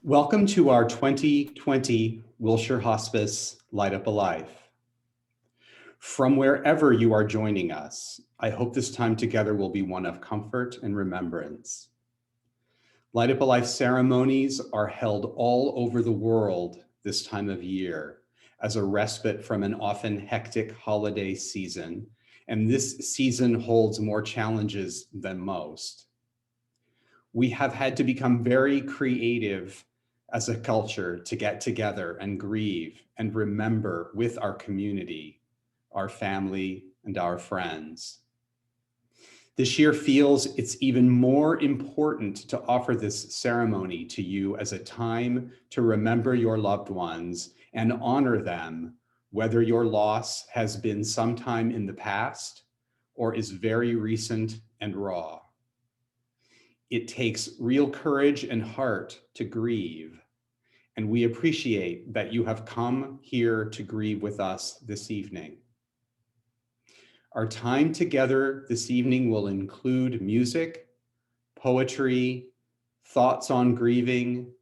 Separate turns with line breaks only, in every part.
Welcome to our 2020 Wilshire Hospice Light Up a Life. From wherever you are joining us, I hope this time together will be one of comfort and remembrance. Light Up a Life ceremonies are held all over the world this time of year as a respite from an often hectic holiday season, and this season holds more challenges than most. We have had to become very creative as a culture to get together and grieve and remember with our community, our family, and our friends. This year feels it's even more important to offer this ceremony to you as a time to remember your loved ones and honor them, whether your loss has been sometime in the past or is very recent and raw. It takes real courage and heart to grieve, and we appreciate that you have come here to grieve with us this evening. Our time together this evening will include music, poetry, thoughts on grieving,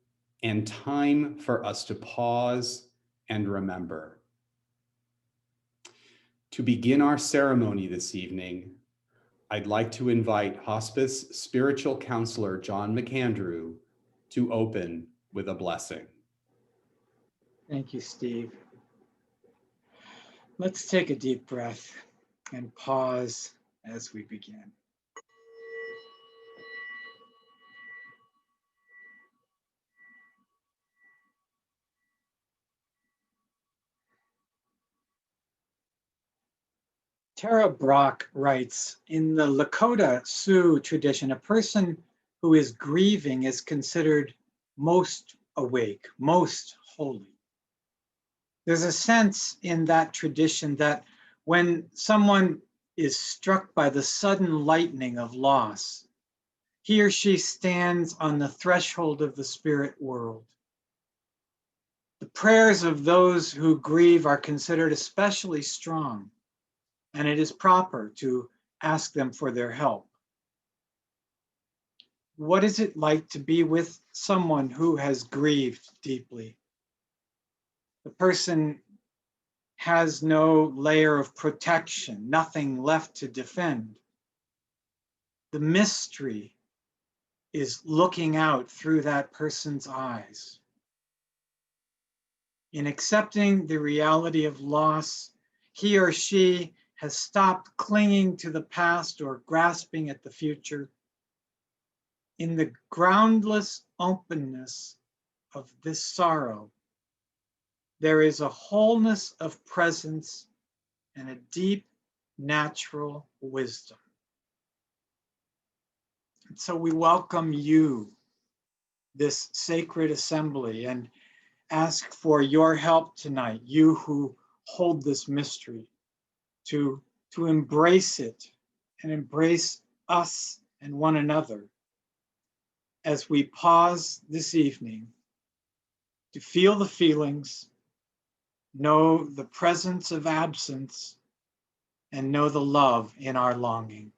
and time for us to pause and remember. To begin our ceremony this evening, I'd like to invite Hospice Spiritual Counselor John McAndrew to open with a blessing.
Thank you, Steve. Let's take a deep breath and pause as we begin. Tara Brock writes, in the Lakota Sioux tradition, a person who is grieving is considered most awake, most holy. There's a sense in that tradition that when someone is struck by the sudden lightning of loss, he or she stands on the threshold of the spirit world. The prayers of those who grieve are considered especially strong, and it is proper to ask them for their help. What is it like to be with someone who has grieved deeply? The person has no layer of protection, nothing left to defend. The mystery is looking out through that person's eyes. In accepting the reality of loss, he or she has stopped clinging to the past or grasping at the future. In the groundless openness of this sorrow, there is a wholeness of presence and a deep natural wisdom. And so we welcome you, this sacred assembly, and ask for your help tonight, you who hold this mystery, to embrace it and embrace us and one another as we pause this evening to feel the feelings, know the presence of absence, and know the love in our longing.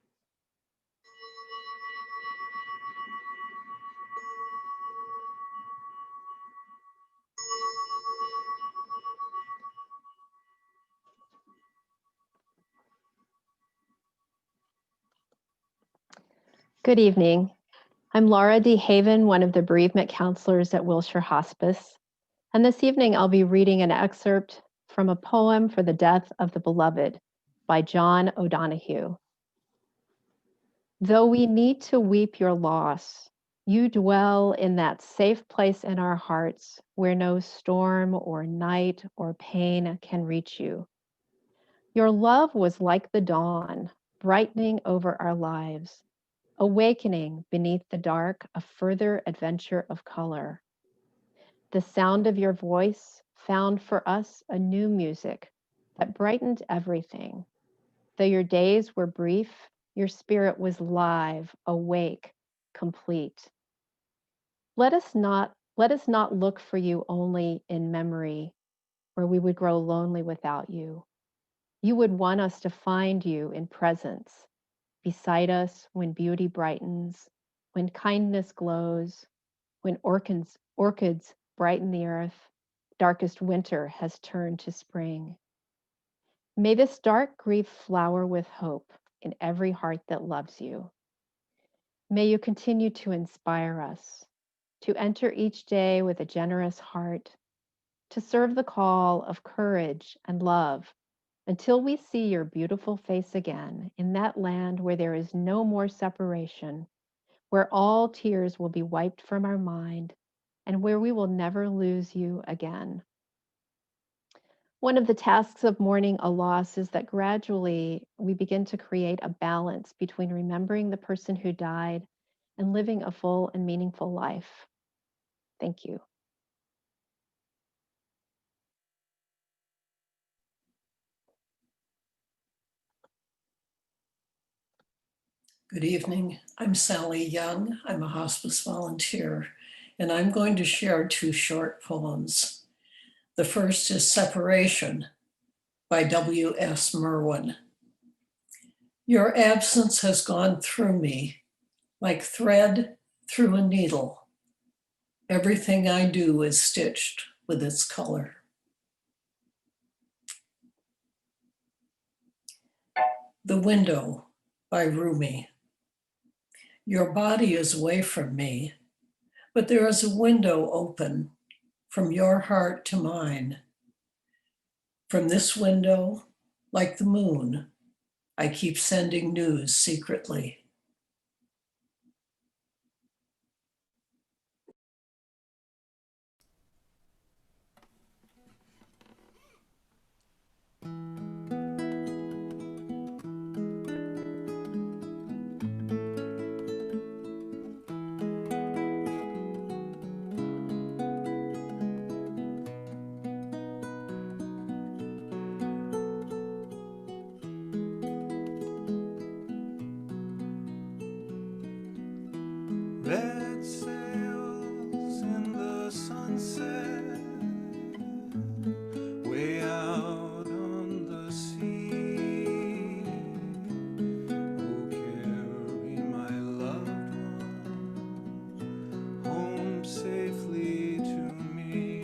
Good evening. I'm Laura D. Haven, one of the bereavement counselors at Wilshire Hospice. And this evening, I'll be reading an excerpt from a poem for the death of the beloved by John O'Donohue. Though we need to weep your loss, you dwell in that safe place in our hearts where no storm or night or pain can reach you. Your love was like the dawn, brightening over our lives, awakening beneath the dark a further adventure of color. The sound of your voice found for us a new music that brightened everything. Though your days were brief, your spirit was live, awake, complete. Let us not look for you only in memory, where we would grow lonely without you. You would want us to find you in presence, beside us when beauty brightens, when kindness glows, when Orchids brighten the earth. Darkest winter has turned to spring. May this dark grief flower with hope in every heart that loves you. May you continue to inspire us, to enter each day with a generous heart, to serve the call of courage and love until we see your beautiful face again in that land where there is no more separation, where all tears will be wiped from our mind, and where we will never lose you again. One of the tasks of mourning a loss is that gradually we begin to create a balance between remembering the person who died and living a full and meaningful life. Thank you.
Good evening. I'm Sally Young. I'm a hospice volunteer, and I'm going to share two short poems. The first is Separation by W.S. Merwin. Your absence has gone through me like thread through a needle. Everything I do is stitched with its color. The Window by Rumi. Your body is away from me, but there is a window open from your heart to mine. From this window, like the moon, I keep sending news secretly.
Red sails in the sunset, way out on the sea. Oh, carry my loved one home safely to me.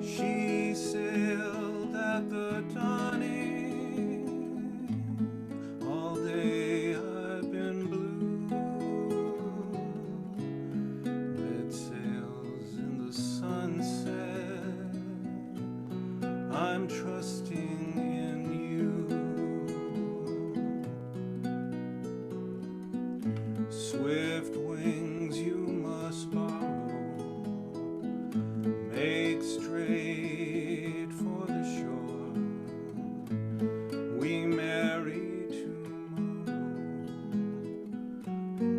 She sailed at the dawning. All day I've been blue. Red sails in the sunset. I'm trusting in you. Swift wings you must borrow. Make straight for the shore. We marry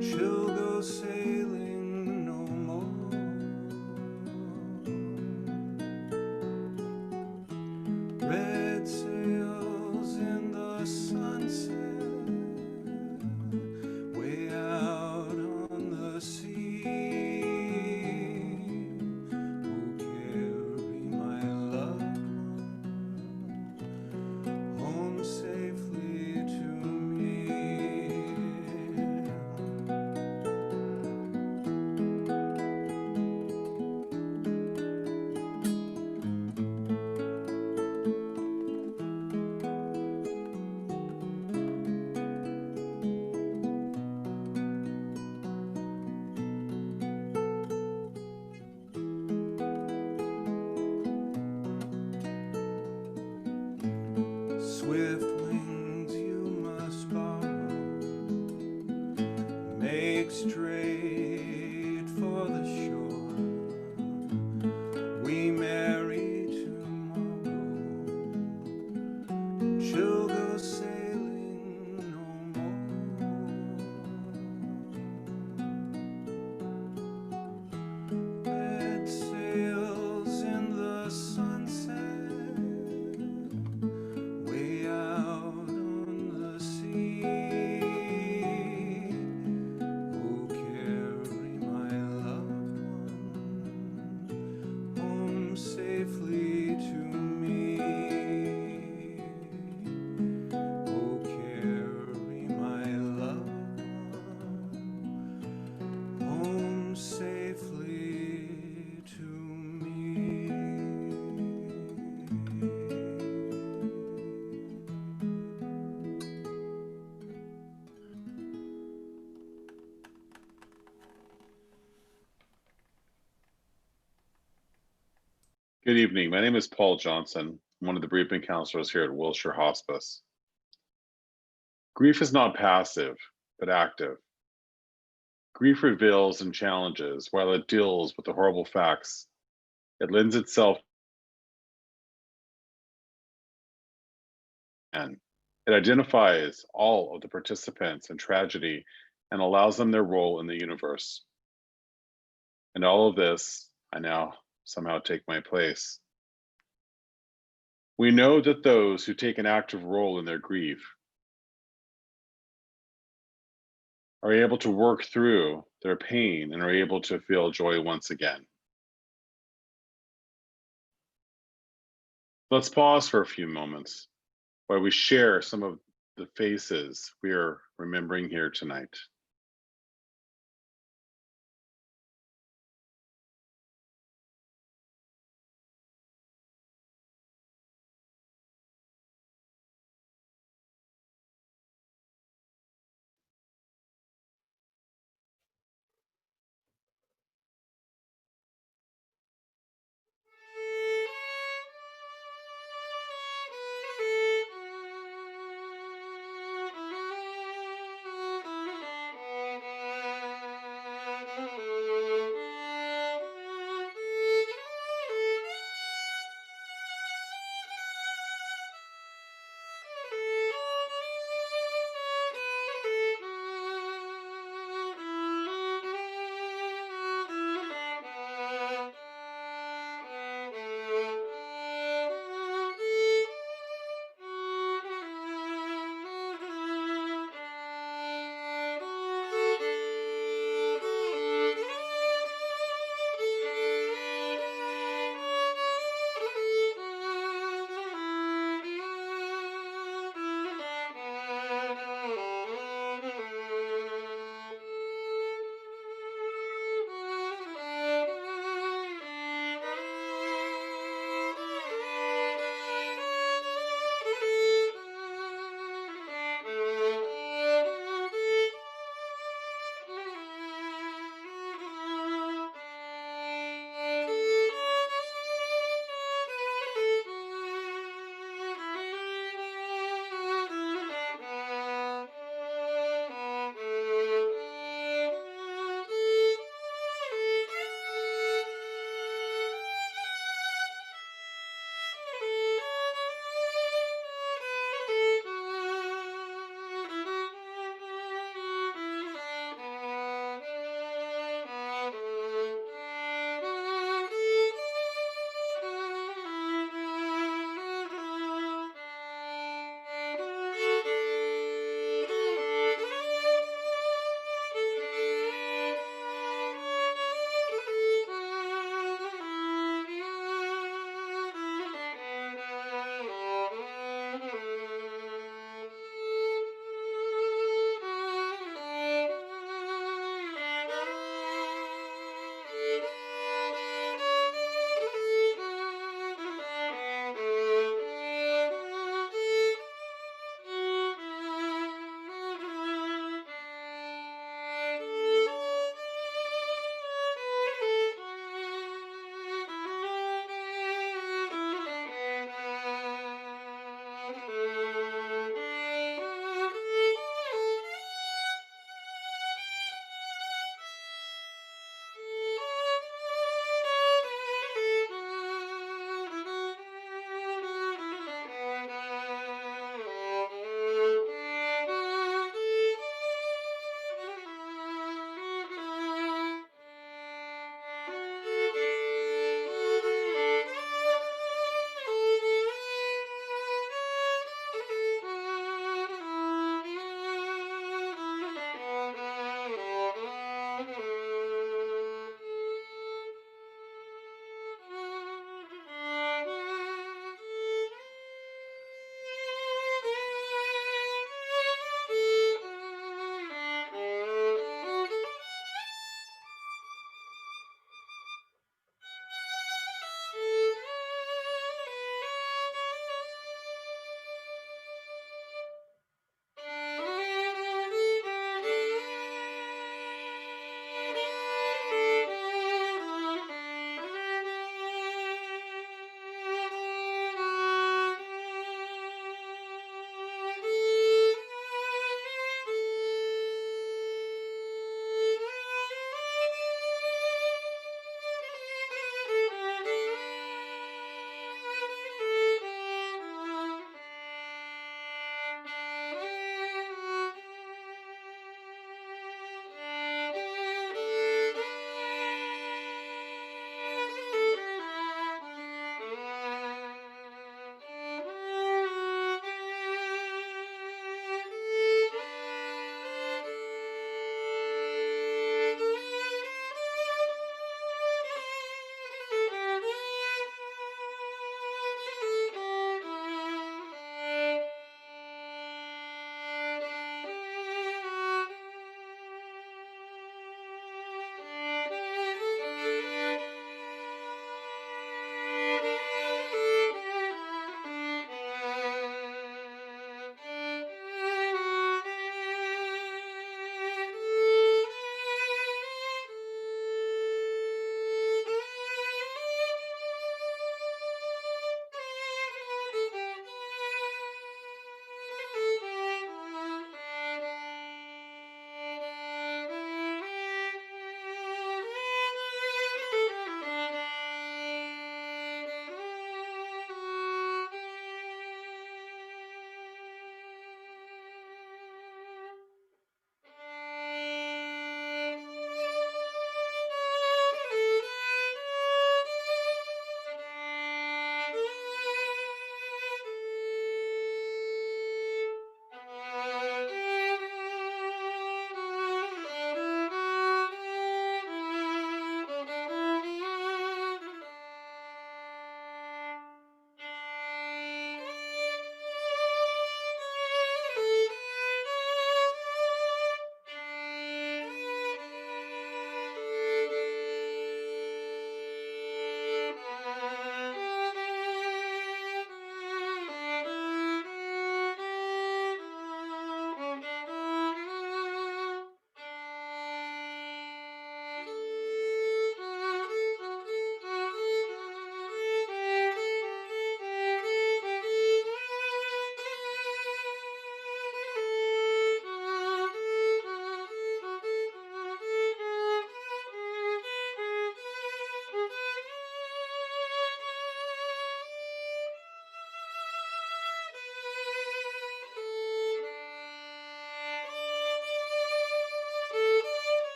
she'll go sailing no more. Red sails in the sunset, way out on the sea. Oh, carry my loved one home safely to me. Swift wings you must borrow. Make straight for the shore. We marry tomorrow. She'll go sailing no more. Red sails in the sunset. Way out on the sea. Oh, carry my loved one home safely to me.
Good evening. My name is Paul Johnson. I'm one of the bereavement counselors here at Wilshire Hospice. Grief is not passive, but active. Grief reveals and challenges while it deals with the horrible facts. It lends itself and it identifies all of the participants in tragedy and allows them their role in the universe. And all of this, I now somehow take my place. We know that those who take an active role in their grief are able to work through their pain and are able to feel joy once again. Let's pause for a few moments while we share some of the faces we are remembering here tonight.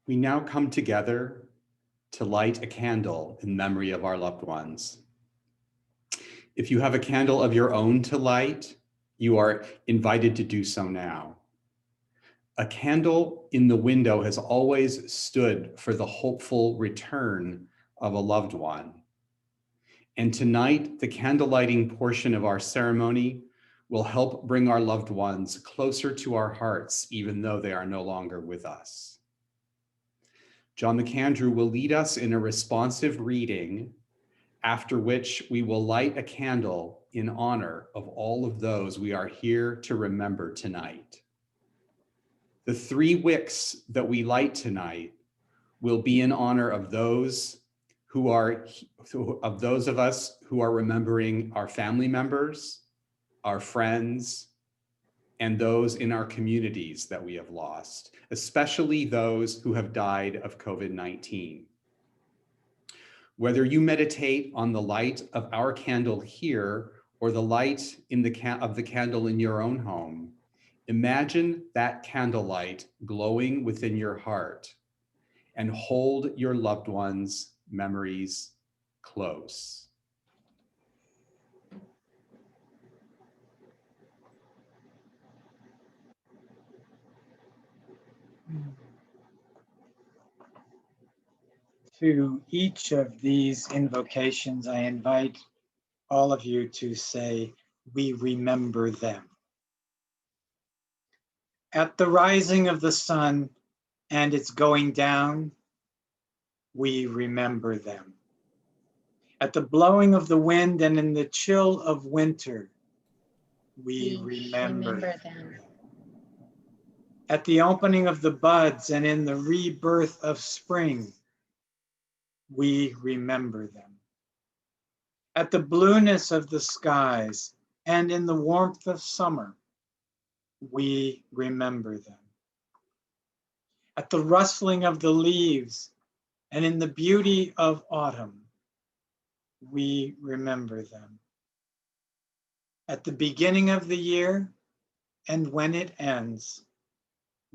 We now come together to light a candle in memory of our loved ones. If you have a candle of your own to light, you are invited to do so now. A candle in the window has always stood for the hopeful return of a loved one. And tonight, the candle lighting portion of our ceremony will help bring our loved ones closer to our hearts, even though they are no longer with us. John McAndrew will lead us in a responsive reading, after which we will light a candle in honor of all of those we are here to remember tonight. The 3 wicks that we light tonight will be in honor of those of us who are remembering our family members, our friends, and those in our communities that we have lost, especially those who have died of COVID-19. Whether you meditate on the light of our candle here or the light of the candle in your own home, imagine that candlelight glowing within your heart and hold your loved ones' memories close.
To each of these invocations, I invite all of you to say, "We remember them." At the rising of the sun and its going down, we remember them. At the blowing of the wind and in the chill of winter, we remember them. At the opening of the buds and in the rebirth of spring, we remember them. At the blueness of the skies and in the warmth of summer, we remember them. At the rustling of the leaves and in the beauty of autumn, we remember them. At the beginning of the year and when it ends,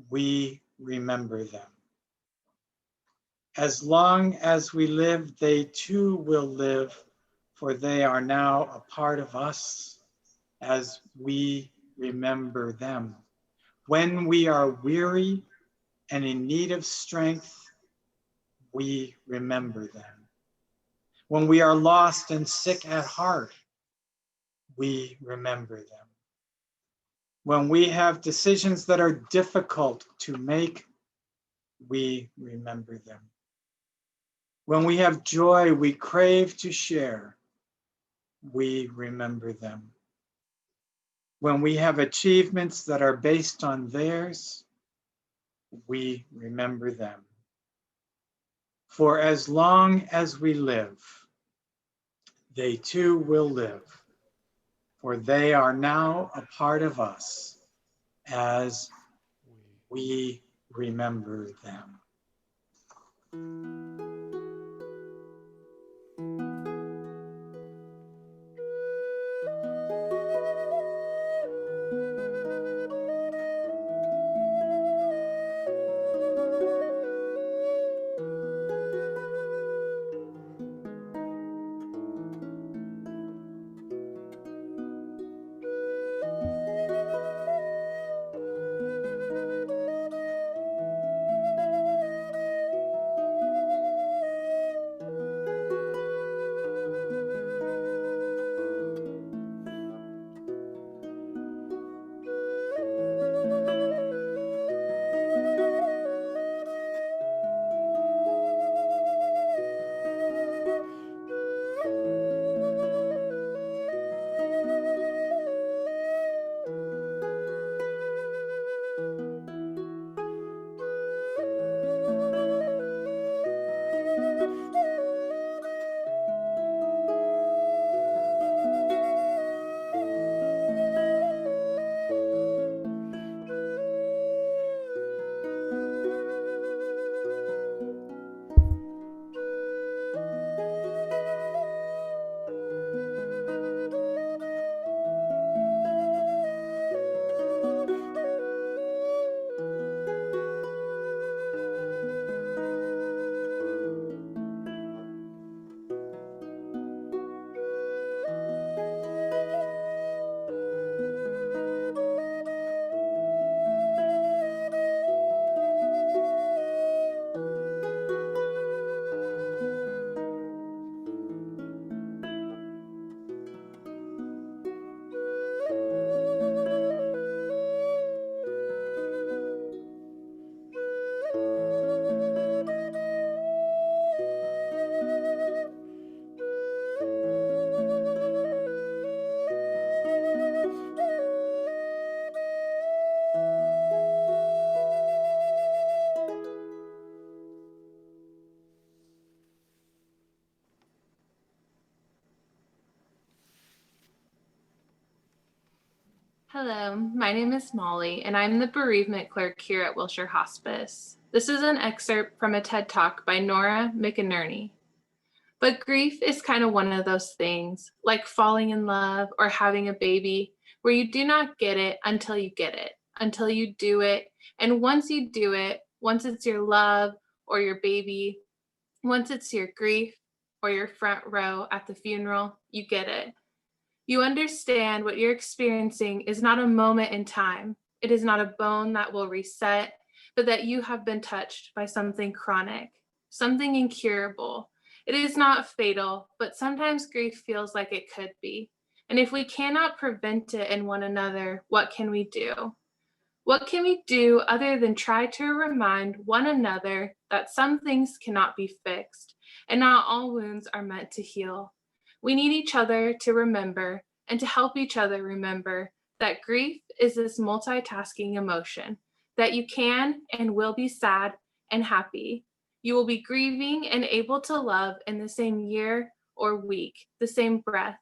we remember them. As long as we live, they too will live, for they are now a part of us as we remember them. When we are weary and in need of strength, we remember them. When we are lost and sick at heart, we remember them. When we have decisions that are difficult to make, we remember them. When we have joy we crave to share, we remember them. When we have achievements that are based on theirs, we remember them. For as long as we live, they too will live, for they are now a part of us as we remember them.
Hello, my name is Molly, and I'm the bereavement clerk here at Wilshire Hospice. This is an excerpt from a TED Talk by Nora McInerney. But grief is kind of one of those things, like falling in love or having a baby, where you do not get it until you get it, until you do it. And once you do it, once it's your love or your baby, once it's your grief or your front row at the funeral, you get it. You understand what you're experiencing is not a moment in time. It is not a bone that will reset, but that you have been touched by something chronic, something incurable. It is not fatal, but sometimes grief feels like it could be. And if we cannot prevent it in one another, what can we do? What can we do other than try to remind one another that some things cannot be fixed and not all wounds are meant to heal? We need each other to remember and to help each other remember that grief is this multitasking emotion, that you can and will be sad and happy. You will be grieving and able to love in the same year or week, the same breath.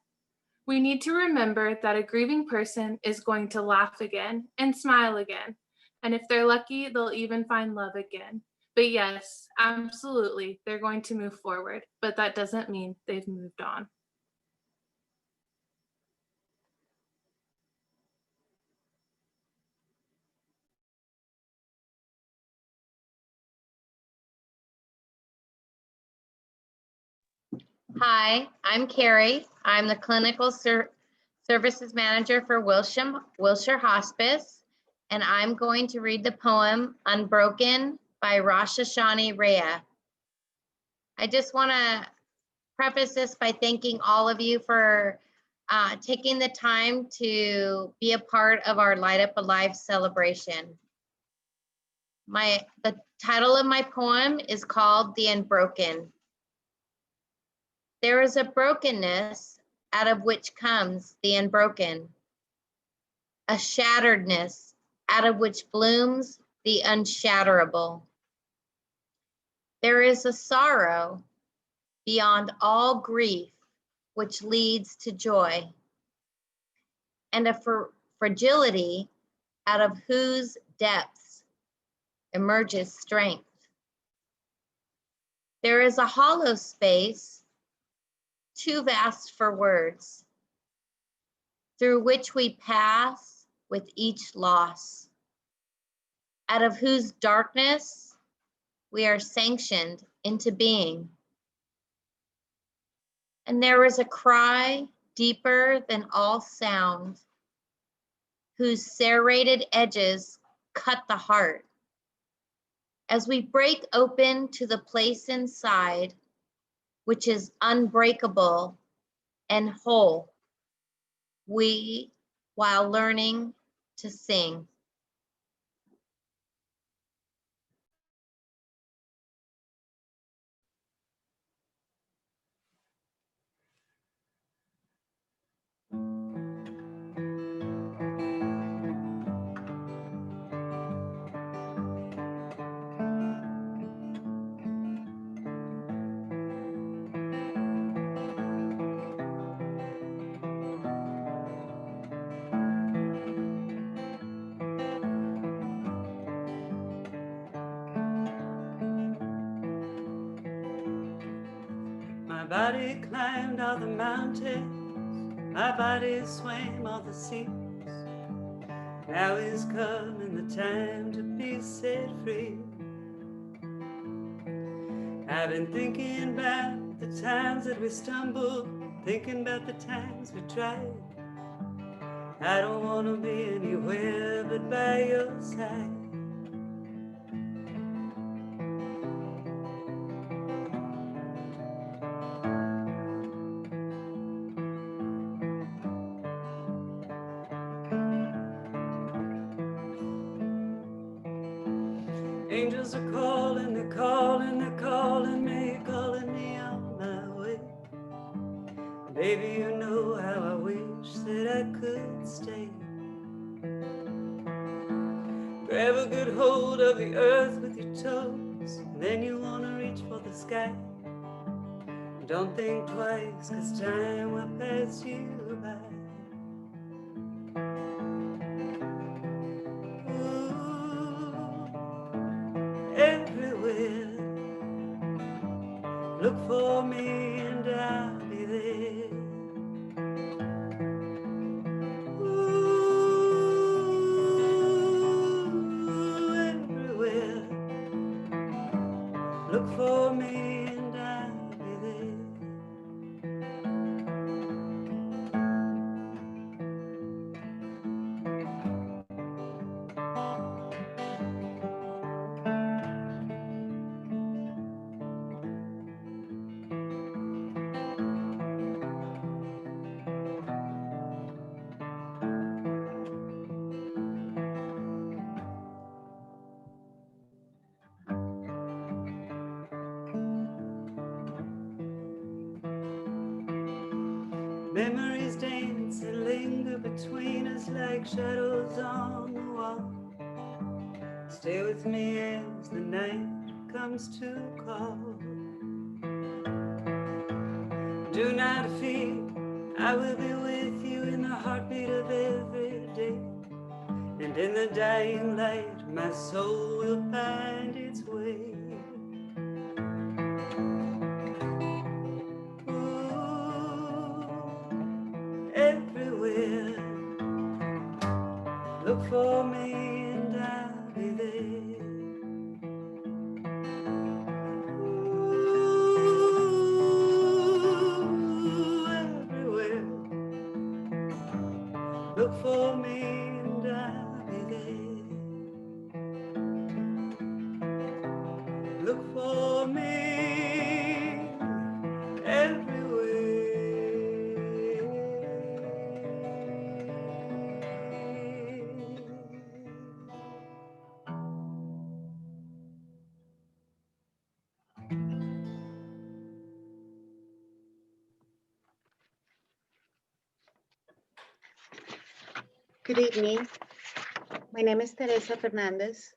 We need to remember that a grieving person is going to laugh again and smile again. And if they're lucky, they'll even find love again. But yes, absolutely, they're going to move forward, but that doesn't mean they've moved on.
Hi, I'm Carrie. I'm the clinical services manager for Wilshire Hospice, and I'm going to read the poem Unbroken by Rasha Shani Rhea. I just want to preface this by thanking all of you for taking the time to be a part of our Light Up Alive celebration. The title of my poem is called The Unbroken. There is a brokenness out of which comes the unbroken, a shatteredness out of which blooms the unshatterable. There is a sorrow beyond all grief which leads to joy, and a fragility out of whose depths emerges strength. There is a hollow space too vast for words, through which we pass with each loss, out of whose darkness we are sanctioned into being. And there is a cry deeper than all sound, whose serrated edges cut the heart. As we break open to the place inside, which is unbreakable and whole, we, while learning to sing.
My body climbed all the mountains, my body swam all the seas. Now is coming the time to be set free. I've been thinking about the times that we stumbled, thinking about the times we tried. I don't want to be anywhere but by your side. Angels are calling, they're calling, they're calling me on my way. Baby, you know how I wish that I could stay. Grab a good hold of the earth with your toes, and then you want to reach for the sky. Don't think twice, 'cause time will pass you by. for me and I'll be there. Ooh, everywhere. Look for me and I'll be there. Memories dance and linger between us like shadows on the wall. Stay with me as the night comes to call. Do not fear, I will be with you in the heartbeat of every day. And in the dying light, my soul will find its way. Ooh, everywhere. Look for me and I'll be there. Ooh, everywhere. Look for me and I'll be there. Look for me
Good evening. My name is Teresa Fernandez,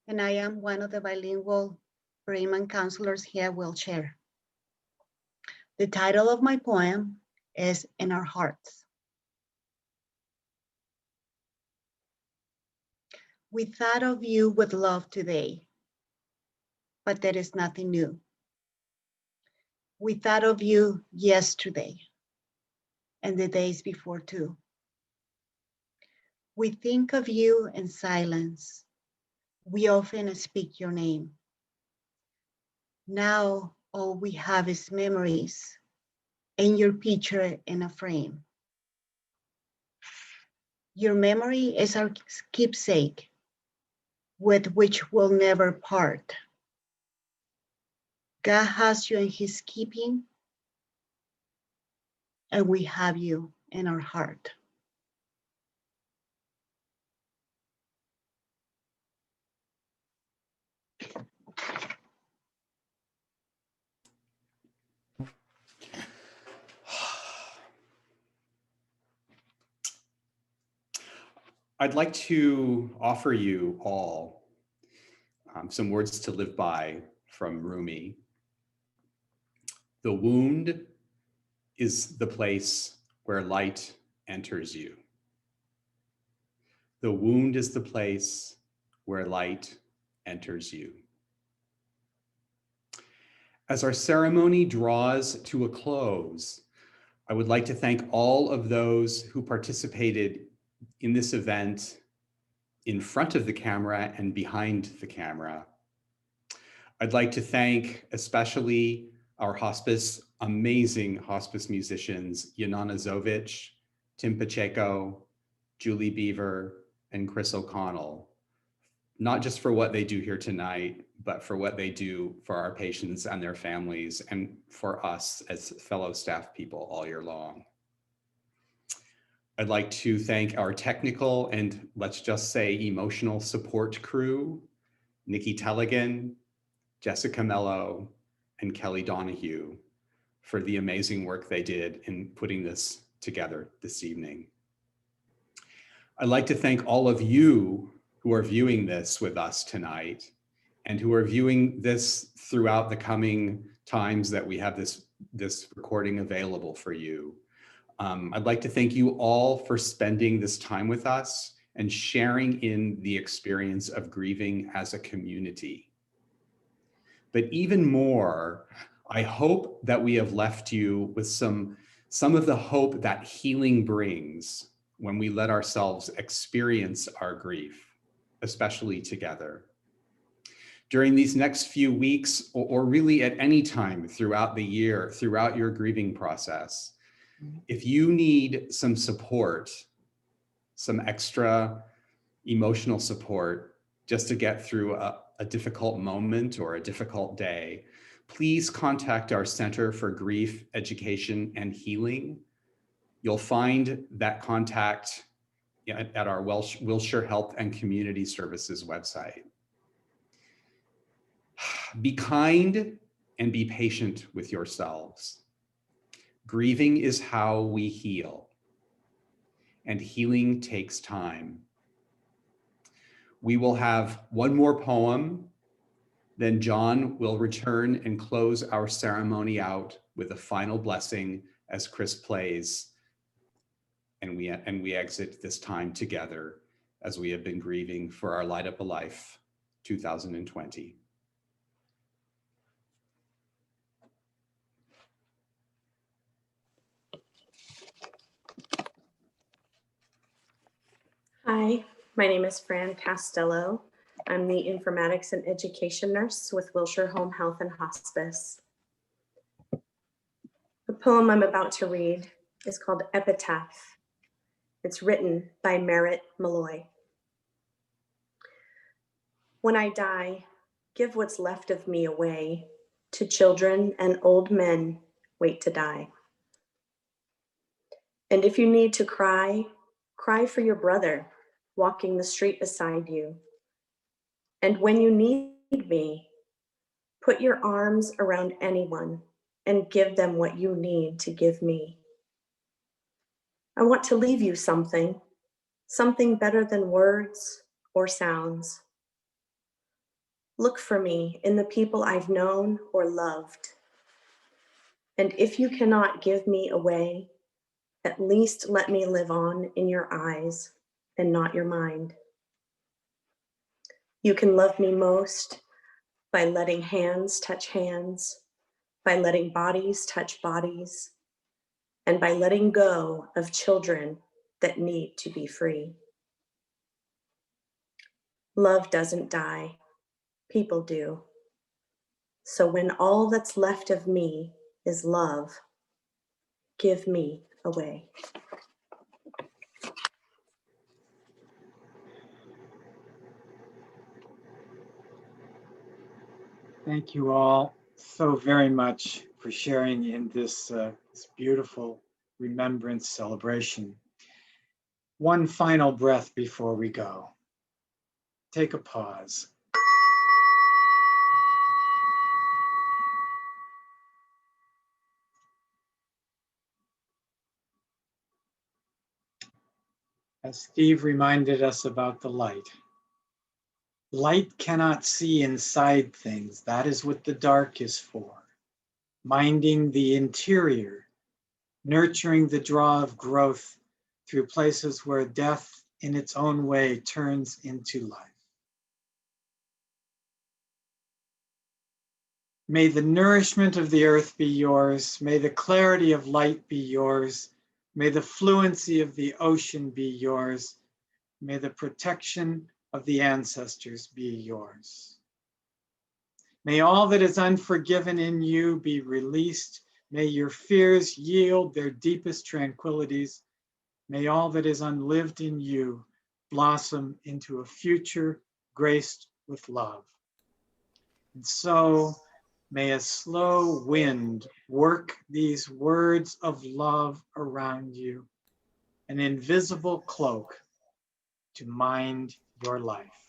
and I am one of the bilingual bereavement counselors here at Wilshire. The title of my poem is In Our Hearts. We thought of you with love today, but there is nothing new. We thought of you yesterday and the days before too. We think of you in silence. We often speak your name. Now all we have is memories and your picture in a frame. Your memory is our keepsake with which we'll never part. God has you in his keeping, and we have you in our heart.
I'd like to offer you all some words to live by from Rumi. The wound is the place where light enters you. The wound is the place where light enters you. As our ceremony draws to a close, I would like to thank all of those who participated in this event in front of the camera and behind the camera. I'd like to thank especially our amazing hospice musicians, Yanana Zovich, Tim Pacheco, Julie Beaver, and Chris O'Connell, not just for what they do here tonight, but for what they do for our patients and their families and for us as fellow staff people all year long. I'd like to thank our technical and let's just say emotional support crew, Nikki Telligan, Jessica Mello, and Kelly Donahue for the amazing work they did in putting this together this evening. I'd like to thank all of you who are viewing this with us tonight and who are viewing this throughout the coming times that we have this recording available for you. I'd like to thank you all for spending this time with us and sharing in the experience of grieving as a community. But even more, I hope that we have left you with some of the hope that healing brings when we let ourselves experience our grief, especially together. During these next few weeks, or really at any time throughout the year, throughout your grieving process, if you need some support, some extra emotional support just to get through a difficult moment or a difficult day, please contact our Center for Grief, Education, and Healing. You'll find that contact at our Wilshire Health and Community Services website. Be kind and be patient with yourselves. Grieving is how we heal, and healing takes time. We will have one more poem, then John will return and close our ceremony out with a final blessing as Chris plays, and we exit this time together as we have been grieving for our Light Up a Life 2020.
Hi, my name is Fran Castello. I'm the informatics and education nurse with Wilshire Home Health and Hospice. The poem I'm about to read is called Epitaph. It's written by Merritt Malloy. When I die, give what's left of me away to children and old men wait to die. And if you need to cry, cry for your brother walking the street beside you. And when you need me, put your arms around anyone and give them what you need to give me. I want to leave you something better than words or sounds. Look for me in the people I've known or loved. And if you cannot give me away, at least let me live on in your eyes and not your mind. You can love me most by letting hands touch hands, by letting bodies touch bodies, and by letting go of children that need to be free. Love doesn't die, people do. So when all that's left of me is love, give me away.
Thank you all so very much for sharing in this beautiful remembrance celebration. One final breath before we go. Take a pause. As Steve reminded us about the light. Light cannot see inside things. That is what the dark is for. Minding the interior, nurturing the draw of growth through places where death in its own way turns into life. May the nourishment of the earth be yours. May the clarity of light be yours. May the fluency of the ocean be yours. May the protection of the ancestors be yours. May all that is unforgiven in you be released. May your fears yield their deepest tranquilities. May all that is unlived in you blossom into a future graced with love. And so may a slow wind work these words of love around you, an invisible cloak to mind your life.